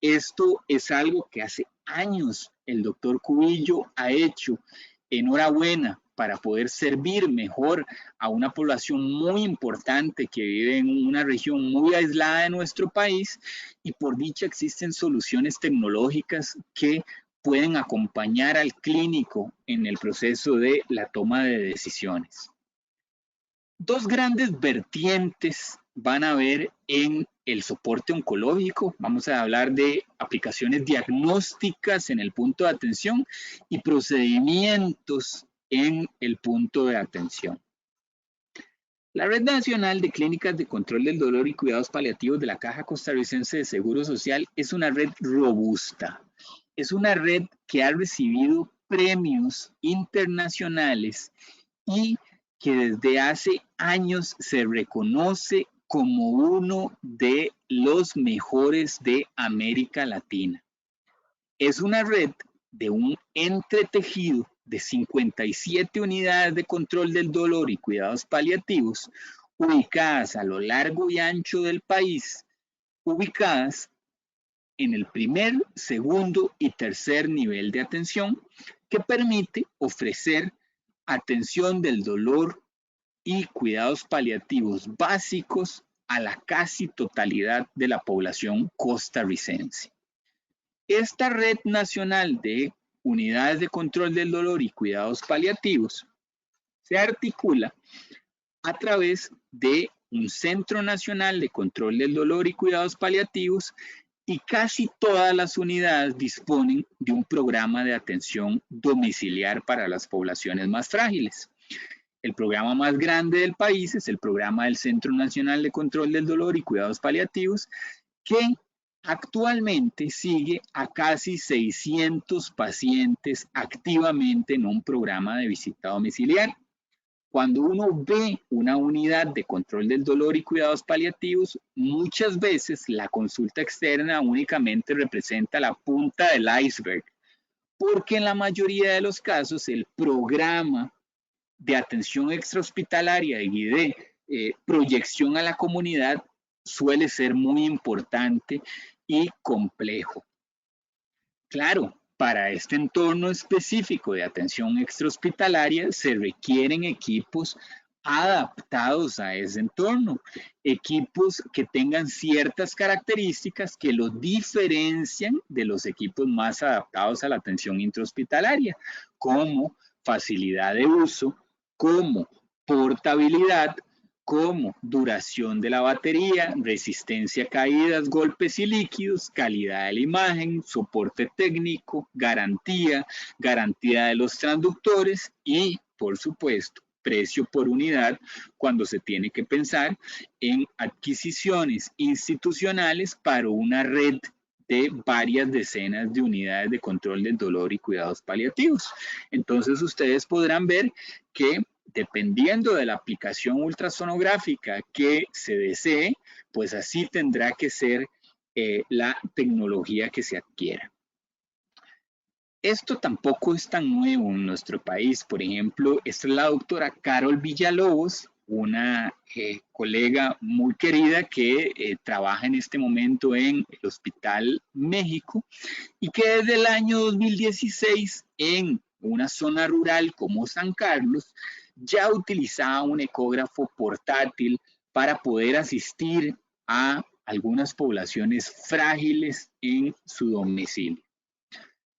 Esto es algo que hace años el doctor Cubillo ha hecho. Enhorabuena, para poder servir mejor a una población muy importante que vive en una región muy aislada de nuestro país, y por dicha existen soluciones tecnológicas que pueden acompañar al clínico en el proceso de la toma de decisiones. Dos grandes vertientes van a haber en el soporte oncológico. Vamos a hablar de aplicaciones diagnósticas en el punto de atención y procedimientos en el punto de atención. La Red Nacional de Clínicas de Control del Dolor y Cuidados Paliativos de la Caja Costarricense de Seguro Social es una red robusta. Es una red que ha recibido premios internacionales y que desde hace años se reconoce como uno de los mejores de América Latina. Es una red de un entretejido de 57 unidades de control del dolor y cuidados paliativos, ubicadas a lo largo y ancho del país, ubicadas en el primer, segundo y tercer nivel de atención, que permite ofrecer atención del dolor y cuidados paliativos básicos a la casi totalidad de la población costarricense. Esta red nacional de unidades de control del dolor y cuidados paliativos se articula a través de un Centro Nacional de Control del Dolor y Cuidados Paliativos, y casi todas las unidades disponen de un programa de atención domiciliar para las poblaciones más frágiles. El programa más grande del país es el programa del Centro Nacional de Control del Dolor y Cuidados Paliativos, que actualmente sigue a casi 600 pacientes activamente en un programa de visita domiciliar. Cuando uno ve una unidad de control del dolor y cuidados paliativos, muchas veces la consulta externa únicamente representa la punta del iceberg, porque en la mayoría de los casos el programa de atención extrahospitalaria y de proyección a la comunidad suele ser muy importante, y complejo. Claro, para este entorno específico de atención extrahospitalaria se requieren equipos adaptados a ese entorno, equipos que tengan ciertas características que los diferencian de los equipos más adaptados a la atención intrahospitalaria, como facilidad de uso, como portabilidad, como duración de la batería, resistencia a caídas, golpes y líquidos, calidad de la imagen, soporte técnico, garantía, garantía de los transductores y, por supuesto, precio por unidad cuando se tiene que pensar en adquisiciones institucionales para una red de varias decenas de unidades de control del dolor y cuidados paliativos. Entonces ustedes podrán ver que dependiendo de la aplicación ultrasonográfica que se desee, pues así tendrá que ser la tecnología que se adquiera. Esto tampoco es tan nuevo en nuestro país. Por ejemplo, esta es la doctora Carol Villalobos, una colega muy querida que trabaja en este momento en el Hospital México y que desde el año 2016 en una zona rural como San Carlos ya utilizaba un ecógrafo portátil para poder asistir a algunas poblaciones frágiles en su domicilio.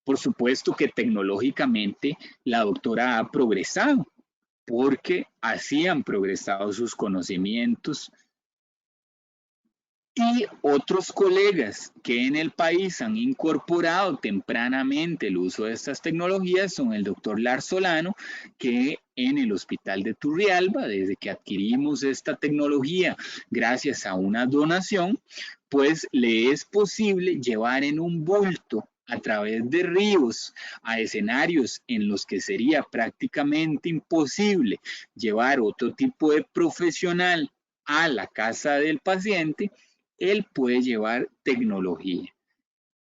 Por supuesto que tecnológicamente la doctora ha progresado porque así han progresado sus conocimientos y otros colegas que en el país han incorporado tempranamente el uso de estas tecnologías son el doctor Lars Solano, que en el hospital de Turrialba, desde que adquirimos esta tecnología gracias a una donación, pues le es posible llevar en un bulto a través de ríos a escenarios en los que sería prácticamente imposible llevar otro tipo de profesional a la casa del paciente, él puede llevar tecnología.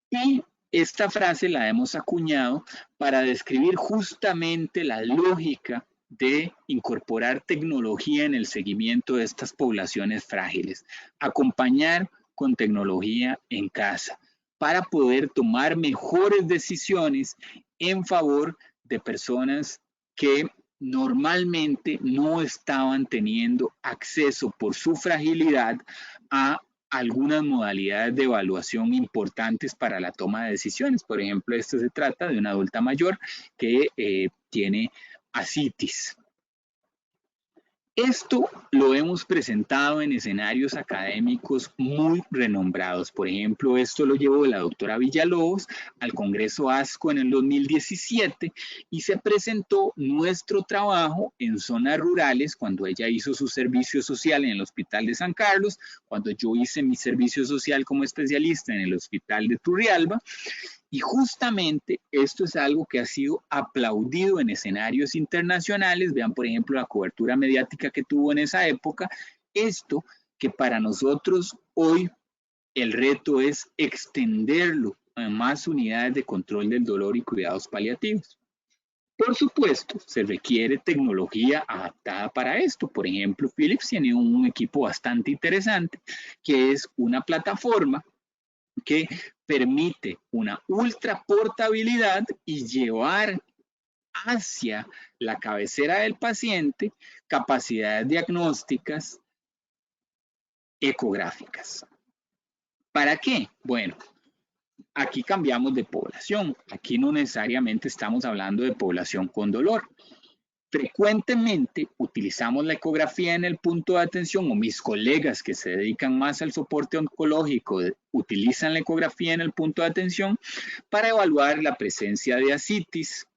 Y esta frase la hemos acuñado para describir justamente la lógica de incorporar tecnología en el seguimiento de estas poblaciones frágiles. Acompañar con tecnología en casa para poder tomar mejores decisiones en favor de personas que normalmente no estaban teniendo acceso por su fragilidad a algunas modalidades de evaluación importantes para la toma de decisiones. Por ejemplo, esto se trata de una adulta mayor que tiene ascitis. Esto lo hemos presentado en escenarios académicos muy renombrados. Por ejemplo, esto lo llevó la doctora Villalobos al Congreso ASCO en el 2017 y se presentó nuestro trabajo en zonas rurales cuando ella hizo su servicio social en el Hospital de San Carlos, cuando yo hice mi servicio social como especialista en el Hospital de Turrialba. Y justamente esto es algo que ha sido aplaudido en escenarios internacionales. Vean, por ejemplo, la cobertura mediática que tuvo en esa época. Esto que para nosotros hoy el reto es extenderlo a más unidades de control del dolor y cuidados paliativos. Por supuesto, se requiere tecnología adaptada para esto. Por ejemplo, Philips tiene un equipo bastante interesante que es una plataforma que permite una ultra portabilidad y llevar hacia la cabecera del paciente capacidades diagnósticas ecográficas. ¿Para qué? Bueno, aquí cambiamos de población. Aquí no necesariamente estamos hablando de población con dolor. Frecuentemente utilizamos la ecografía en el punto de atención, o mis colegas que se dedican más al soporte oncológico utilizan la ecografía en el punto de atención para evaluar la presencia de ascitis.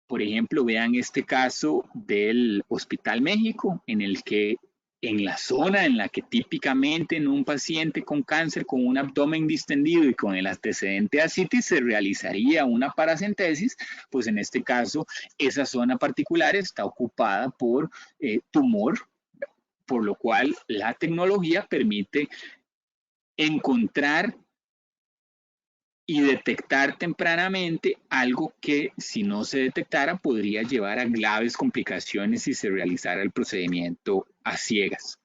Por ejemplo, vean este caso del Hospital México, en el que en la zona en la que típicamente en un paciente con cáncer con un abdomen distendido y con el antecedente de ascitis se realizaría una paracentesis, pues en este caso esa zona particular está ocupada por tumor, por lo cual la tecnología permite encontrar y detectar tempranamente algo que si no se detectara podría llevar a graves complicaciones si se realizara el procedimiento a ciegas.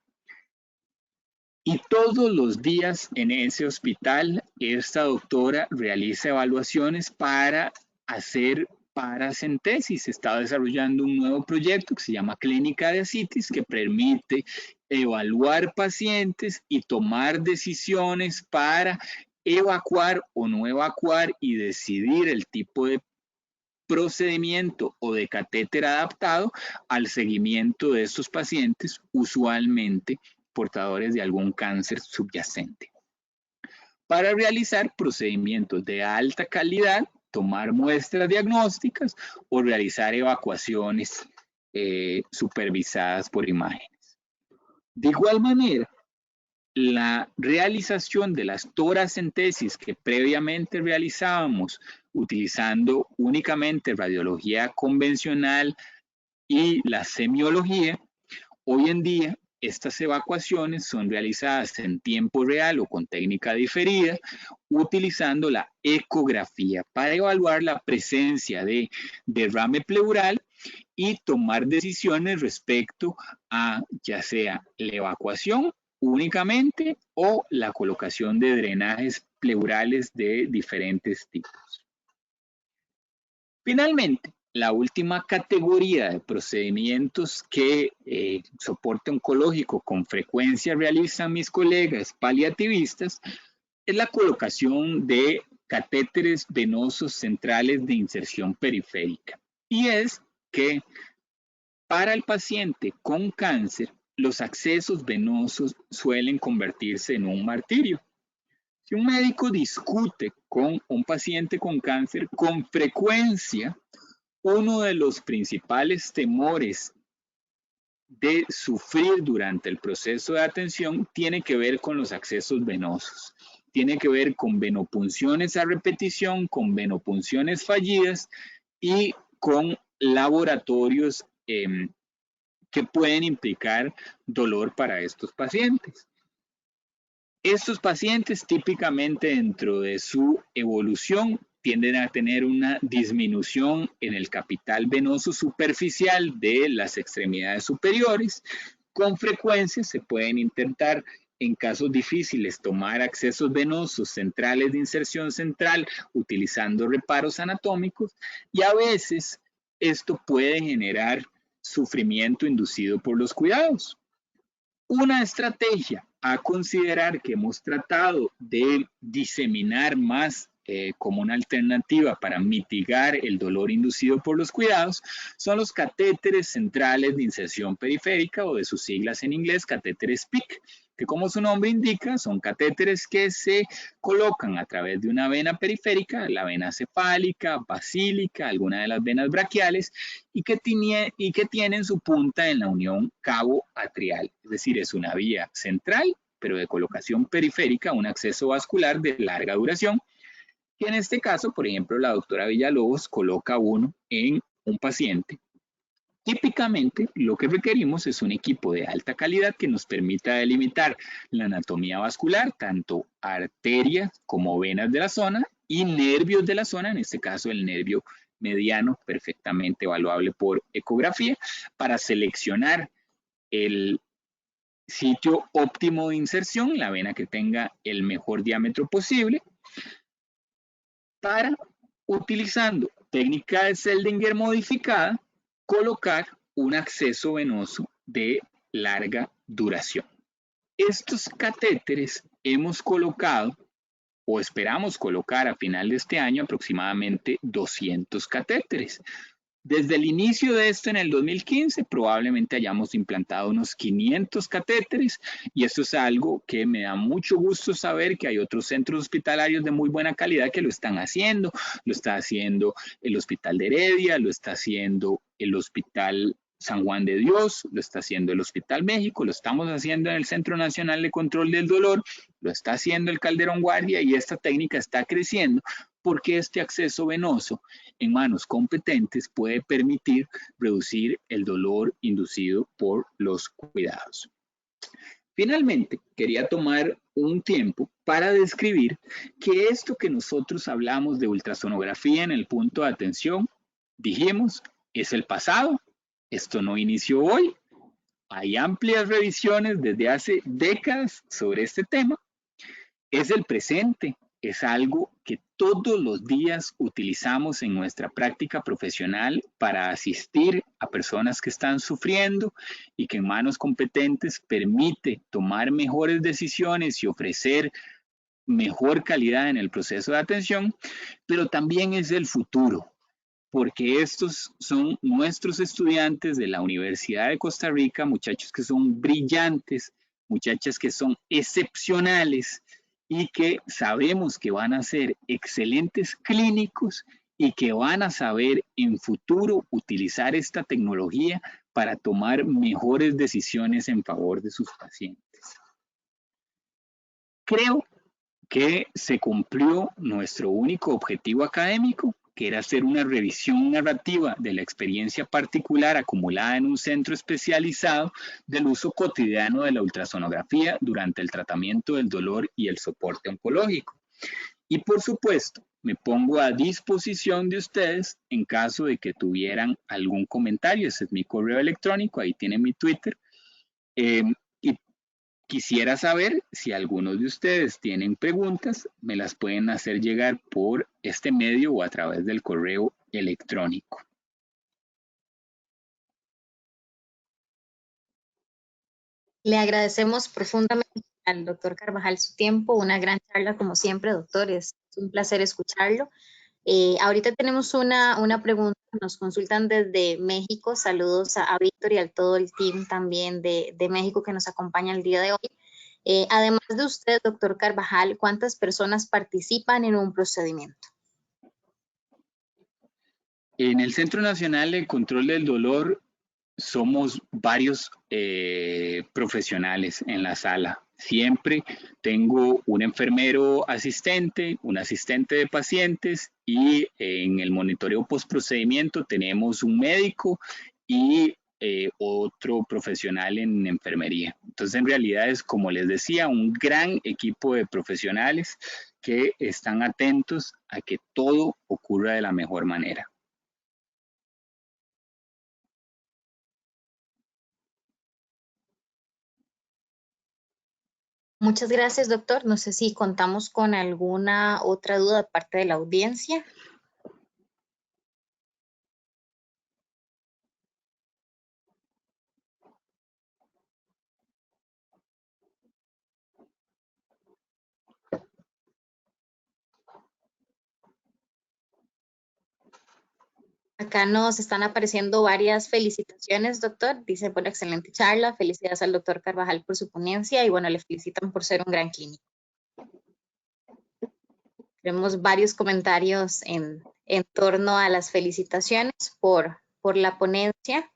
Y todos los días en ese hospital, esta doctora realiza evaluaciones para hacer paracentesis. Está desarrollando un nuevo proyecto que se llama Clínica de Ascitis, que permite evaluar pacientes y tomar decisiones para evacuar o no evacuar y decidir el tipo de procedimiento o de catéter adaptado al seguimiento de estos pacientes, usualmente portadores de algún cáncer subyacente. Para realizar procedimientos de alta calidad, tomar muestras diagnósticas o realizar evacuaciones supervisadas por imágenes. De igual manera, la realización de las toracentesis que previamente realizábamos utilizando únicamente radiología convencional y la semiología, hoy en día estas evacuaciones son realizadas en tiempo real o con técnica diferida, utilizando la ecografía para evaluar la presencia de derrame pleural y tomar decisiones respecto a ya sea la evacuación únicamente o la colocación de drenajes pleurales de diferentes tipos. Finalmente, la última categoría de procedimientos que soporte oncológico con frecuencia realizan mis colegas paliativistas es la colocación de catéteres venosos centrales de inserción periférica. Y es que para el paciente con cáncer, los accesos venosos suelen convertirse en un martirio. Si un médico discute con un paciente con cáncer, con frecuencia, uno de los principales temores de sufrir durante el proceso de atención tiene que ver con los accesos venosos. Tiene que ver con venopunciones a repetición, con venopunciones fallidas y con laboratorios que pueden implicar dolor para estos pacientes. Estos pacientes típicamente dentro de su evolución tienden a tener una disminución en el capital venoso superficial de las extremidades superiores. Con frecuencia se pueden intentar en casos difíciles tomar accesos venosos centrales de inserción central utilizando reparos anatómicos y a veces esto puede generar sufrimiento inducido por los cuidados. Una estrategia a considerar que hemos tratado de diseminar más como una alternativa para mitigar el dolor inducido por los cuidados son los catéteres centrales de inserción periférica o de sus siglas en inglés, catéteres PICC, que como su nombre indica son catéteres que se colocan a través de una vena periférica, la vena cefálica, basílica, alguna de las venas braquiales y que tienen su punta en la unión cabo-atrial, es decir, es una vía central pero de colocación periférica, un acceso vascular de larga duración, que en este caso, por ejemplo, la doctora Villalobos coloca uno en un paciente. Típicamente, lo que requerimos es un equipo de alta calidad que nos permita delimitar la anatomía vascular, tanto arterias como venas de la zona y nervios de la zona, en este caso el nervio mediano, perfectamente evaluable por ecografía, para seleccionar el sitio óptimo de inserción, la vena que tenga el mejor diámetro posible, para, utilizando técnica de Seldinger modificada, colocar un acceso venoso de larga duración. Estos catéteres hemos colocado o esperamos colocar a final de este año aproximadamente 200 catéteres. Desde el inicio de esto en el 2015 probablemente hayamos implantado unos 500 catéteres y esto es algo que me da mucho gusto saber que hay otros centros hospitalarios de muy buena calidad que lo están haciendo. Lo está haciendo el Hospital de Heredia, lo está haciendo el Hospital San Juan de Dios, lo está haciendo el Hospital México, lo estamos haciendo en el Centro Nacional de Control del Dolor, lo está haciendo el Calderón Guardia y esta técnica está creciendo porque este acceso venoso en manos competentes puede permitir reducir el dolor inducido por los cuidados. Finalmente, quería tomar un tiempo para describir que esto que nosotros hablamos de ultrasonografía en el punto de atención, dijimos, es el pasado, esto no inició hoy, hay amplias revisiones desde hace décadas sobre este tema, es el presente. Es algo que todos los días utilizamos en nuestra práctica profesional para asistir a personas que están sufriendo y que en manos competentes permite tomar mejores decisiones y ofrecer mejor calidad en el proceso de atención, pero también es el futuro, porque estos son nuestros estudiantes de la Universidad de Costa Rica, muchachos que son brillantes, muchachas que son excepcionales y que sabemos que van a ser excelentes clínicos y que van a saber en futuro utilizar esta tecnología para tomar mejores decisiones en favor de sus pacientes. Creo que se cumplió nuestro único objetivo académico, que era hacer una revisión narrativa de la experiencia particular acumulada en un centro especializado del uso cotidiano de la ultrasonografía durante el tratamiento del dolor y el soporte oncológico. Y por supuesto, me pongo a disposición de ustedes en caso de que tuvieran algún comentario. Ese es mi correo electrónico, ahí tienen mi Twitter. Y quisiera saber si algunos de ustedes tienen preguntas, me las pueden hacer llegar por este medio o a través del correo electrónico. Le agradecemos profundamente al doctor Carvajal su tiempo, una gran charla como siempre, doctor, es un placer escucharlo. Ahorita tenemos una pregunta, nos consultan desde México, saludos a Víctor y a todo el team también de México que nos acompaña el día de hoy. Además de usted, doctor Carvajal, ¿cuántas personas participan en un procedimiento? En el Centro Nacional de Control del Dolor somos varios profesionales en la sala. Siempre tengo un enfermero asistente, un asistente de pacientes y en el monitoreo postprocedimiento tenemos un médico y otro profesional en enfermería. Entonces, en realidad es, como les decía, un gran equipo de profesionales que están atentos a que todo ocurra de la mejor manera. Muchas gracias, doctor. No sé si contamos con alguna otra duda de parte de la audiencia. Acá nos están apareciendo varias felicitaciones, doctor. Dice, bueno, excelente charla. Felicidades al doctor Carvajal por su ponencia y bueno, le felicitan por ser un gran clínico. Tenemos varios comentarios en torno a las felicitaciones por la ponencia.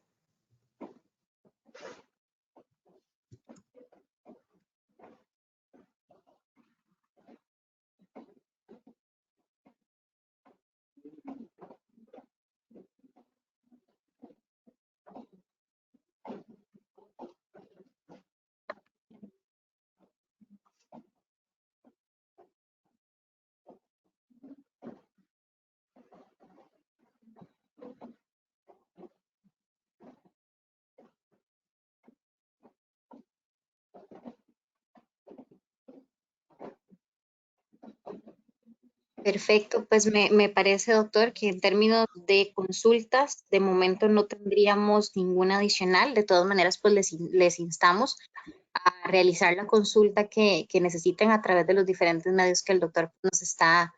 Perfecto, pues me parece, doctor, que en términos de consultas, de momento no tendríamos ninguna adicional. De todas maneras, pues les instamos a realizar la consulta que necesiten a través de los diferentes medios que el doctor nos está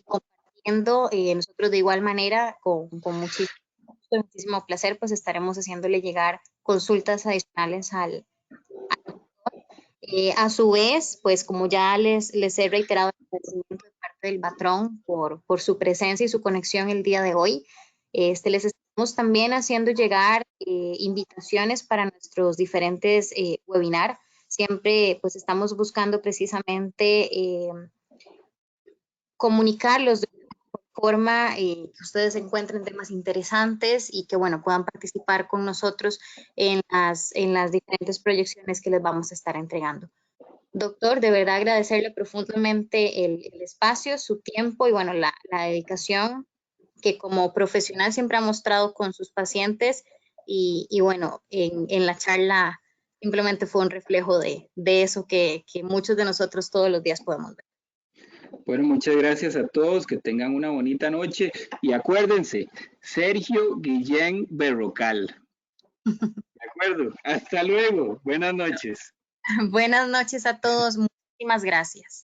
compartiendo. Nosotros de igual manera, con muchísimo placer, pues estaremos haciéndole llegar consultas adicionales al a su vez, pues como ya les he reiterado el agradecimiento de parte del patrón por su presencia y su conexión el día de hoy, les estamos también haciendo llegar invitaciones para nuestros diferentes webinars. Siempre pues estamos buscando precisamente comunicarlos de forma que ustedes encuentren temas interesantes y que, bueno, puedan participar con nosotros en las diferentes proyecciones que les vamos a estar entregando. Doctor, de verdad agradecerle profundamente el espacio, su tiempo y, bueno, la dedicación que como profesional siempre ha mostrado con sus pacientes y bueno, en la charla simplemente fue un reflejo de eso que muchos de nosotros todos los días podemos ver. Bueno, muchas gracias a todos, que tengan una bonita noche y acuérdense, Sergio Guillén Berrocal. De acuerdo, hasta luego, buenas noches. Buenas noches a todos, muchísimas gracias.